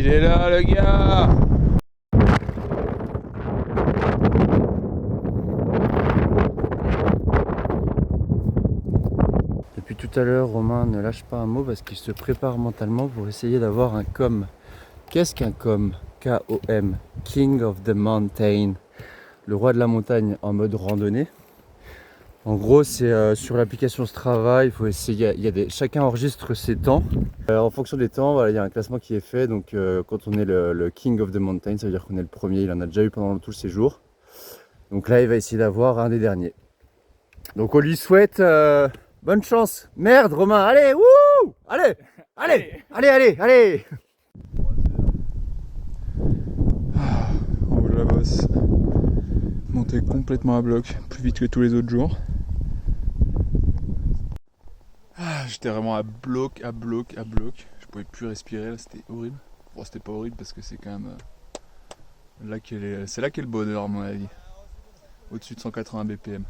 est là le gars. Depuis tout à l'heure, Romain ne lâche pas un mot parce qu'il se prépare mentalement pour essayer d'avoir un COM. Qu'est-ce qu'un COM? K-O-M, King of the Mountain, le roi de la montagne en mode randonnée. En gros, c'est sur l'application Strava, il faut essayer, chacun enregistre ses temps. En fonction des temps, voilà, il y a un classement qui est fait. Donc quand on est le King of the Mountain, ça veut dire qu'on est le premier, il en a déjà eu pendant tout le séjour. Donc là, il va essayer d'avoir un des derniers. Donc on lui souhaite bonne chance. Merde, Romain, allez, wouh, allez, allez, allez, allez, allez. En haut de la bosse. Monter complètement à bloc, plus vite que tous les autres jours. J'étais vraiment à bloc. Je pouvais plus respirer, là c'était horrible. Bon, c'était pas horrible parce que c'est quand même c'est là qu'est le bonheur à mon avis. Au-dessus de 180 BPM.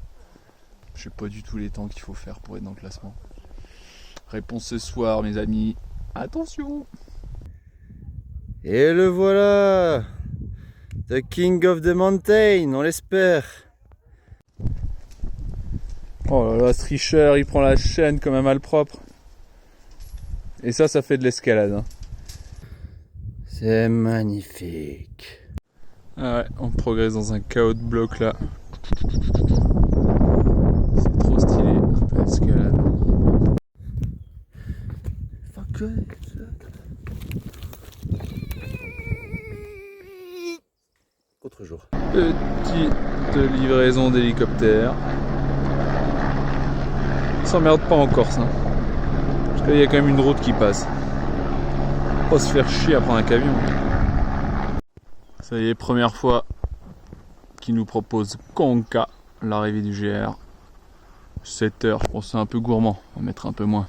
Je sais pas du tout les temps qu'il faut faire pour être dans le classement. Réponse ce soir, mes amis. Attention! Et le voilà, the King of the Mountain, on l'espère. Oh là là, ce tricheur, il prend la chaîne comme un malpropre. Et ça fait de l'escalade. Hein. C'est magnifique. Ah ouais, on progresse dans un chaos de blocs là. C'est trop stylé, un peu d'escalade. Autre jour. Petite livraison d'hélicoptère. S'emmerde pas en Corse. Hein. Parce qu'il y a quand même une route qui passe. Pas se faire chier à prendre un camion. Ça y est, première fois qu'il nous propose Konka, l'arrivée du GR. 7 heures, je pense que c'est un peu gourmand, on va mettre un peu moins.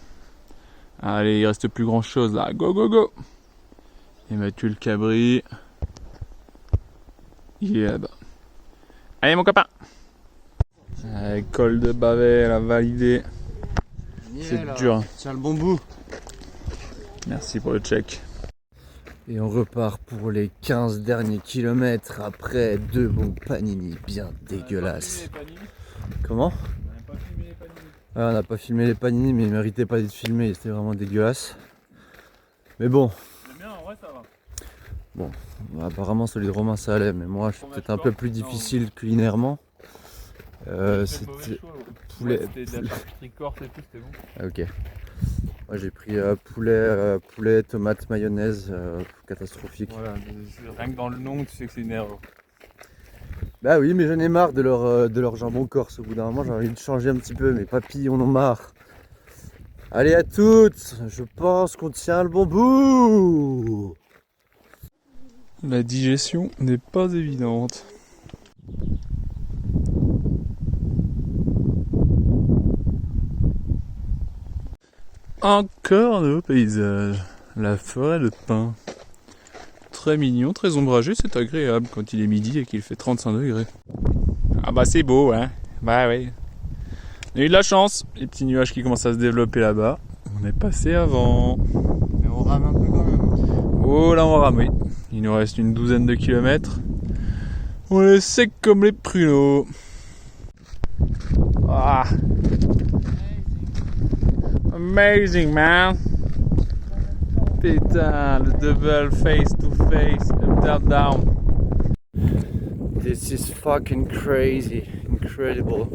Allez, il reste plus grand chose là, go go go. Et Mathieu le cabri. Il est là-bas. Allez mon copain. Allez, col de Bavet, la validé. C'est dur. Tiens le bon bout. Merci pour le check. Et on repart pour les 15 derniers kilomètres après 2 bons panini bien dégueulasses. Comment? Ouais, on n'a pas filmé les panini, mais ils méritaient pas d'être filmés, c'était vraiment dégueulasse. Mais bon. Bon, apparemment celui de Romain ça allait, mais moi je suis peut-être un peu plus difficile culinairement. C'était poulet. Ah, ok. Moi j'ai pris poulet, tomate, mayonnaise, catastrophique. Voilà, rien que dans le nom, tu sais que c'est une erreur. Bah oui, mais j'en ai marre de leur jambon corse. Au bout d'un moment, j'ai envie de changer un petit peu. Mes papilles en ont marre. Allez à toutes, je pense qu'on tient le bon bout. La digestion n'est pas évidente. Encore un nouveau paysage. La forêt de pins. Très mignon, très ombragé, c'est agréable quand il est midi et qu'il fait 35 degrés. Ah bah c'est beau, hein. Bah oui. On a eu de la chance. Les petits nuages qui commencent à se développer là-bas. On est passé avant. Mais on rame un peu quand même. Oh là on rame, oui. Il nous reste une douzaine de kilomètres. On est sec comme les pruneaux. Ah. Amazing man. Putain, le double face to face, up down down. This is fucking crazy, incredible,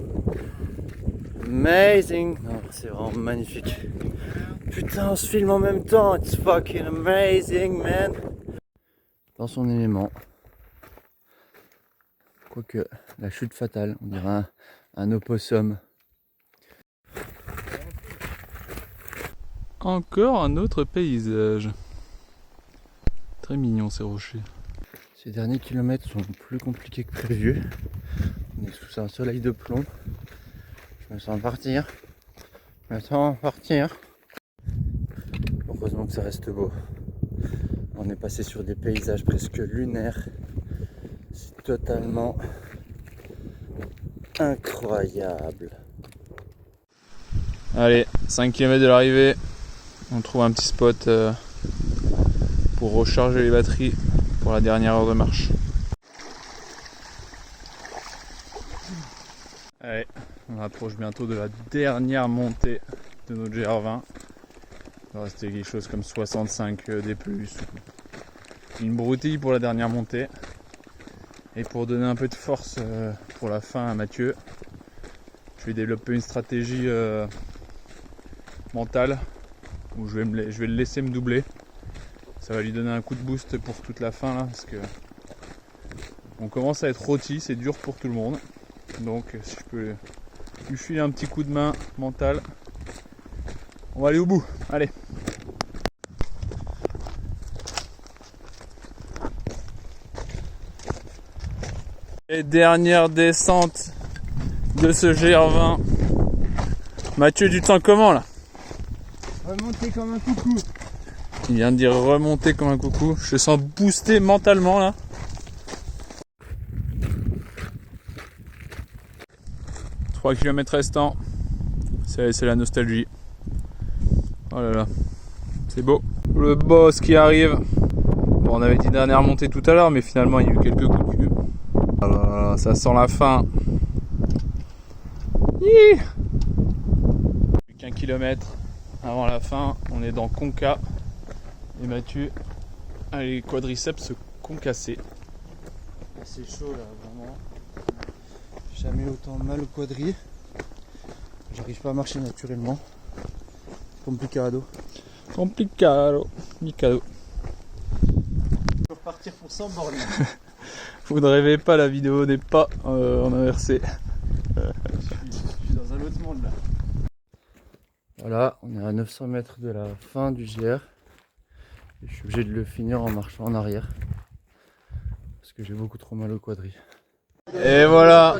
amazing. Non, c'est vraiment magnifique. Putain, on se filme en même temps. It's fucking amazing, man. Dans son élément. Quoique, la chute fatale, on dirait un opossum. Encore un autre paysage. Très mignon ces rochers. Ces derniers kilomètres sont plus compliqués que prévu. On est sous un soleil de plomb. Je me sens partir. Heureusement que ça reste beau. On est passé sur des paysages presque lunaires. C'est totalement incroyable. Allez, 5 km de l'arrivée. On trouve un petit spot pour recharger les batteries pour la dernière heure de marche. Allez, on approche bientôt de la dernière montée de notre GR20. Il va rester quelque chose comme 65 D+. Une broutille pour la dernière montée. Et pour donner un peu de force pour la fin à Mathieu, je vais développer une stratégie mentale où je vais le laisser me doubler. Ça va lui donner un coup de boost pour toute la fin là, parce que on commence à être rôti, c'est dur pour tout le monde. Donc si je peux lui filer un petit coup de main mental, on va aller au bout. Allez. Et dernière descente de ce GR20. Mathieu, tu te sens comment là? Remonter comme un coucou. Il vient de dire remonter comme un coucou. Je te sens boosté mentalement là. 3 km restants. C'est la nostalgie. Oh là là. C'est beau. Le boss qui arrive. Bon, on avait dit dernière montée tout à l'heure, mais finalement il y a eu quelques coups de cul. Oh là là, ça sent la fin. Hi, plus qu'un kilomètre avant la fin. On est dans Conca. Et Mathieu a les quadriceps concassés. C'est chaud là, vraiment. Jamais autant mal au quadri. J'arrive pas à marcher naturellement. Complicado. Complicado. Mikado. Je peux repartir pour 100 bornes. Vous ne rêvez pas, la vidéo n'est pas en inversé. Je suis dans un autre monde là. Voilà, on est à 900 mètres de la fin du GR. Et je suis obligé de le finir en marchant en arrière. Parce que j'ai beaucoup trop mal au quadri. Et voilà,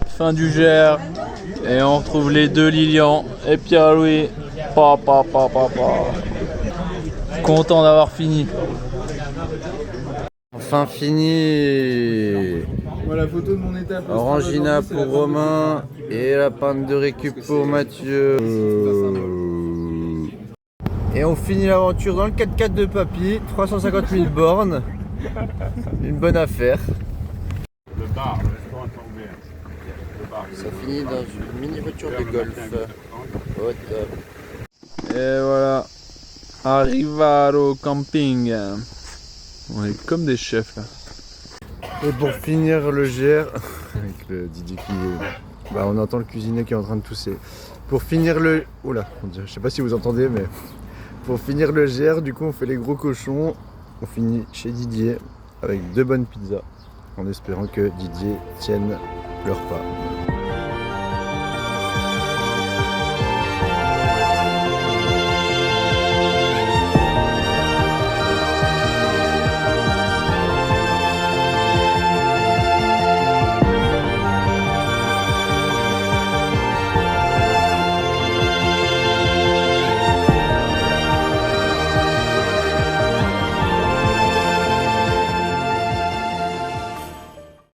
fin du GR. Et on retrouve les deux Lilian et Pierre-Louis. Content d'avoir fini. Enfin fini. Voilà la photo de mon étape. Orangina pour Romain et la pinte de récup pour Mathieu. Et on finit l'aventure dans le 4x4 de papy, 350 000 bornes. Une bonne affaire. Le bar, le restaurant est ouvert. Le bar, Ça finit dans une mini voiture de golf. Au top. Et voilà, Arrivaro Camping. On est comme des chefs là. Et pour finir le GR, avec le Didier qui bah, on entend le cuisinier qui est en train de tousser. Pour finir le... Oula, je sais pas si vous entendez, mais... Pour finir le GR, du coup on fait les gros cochons. On finit chez Didier avec 2 bonnes pizzas. En espérant que Didier tienne le repas.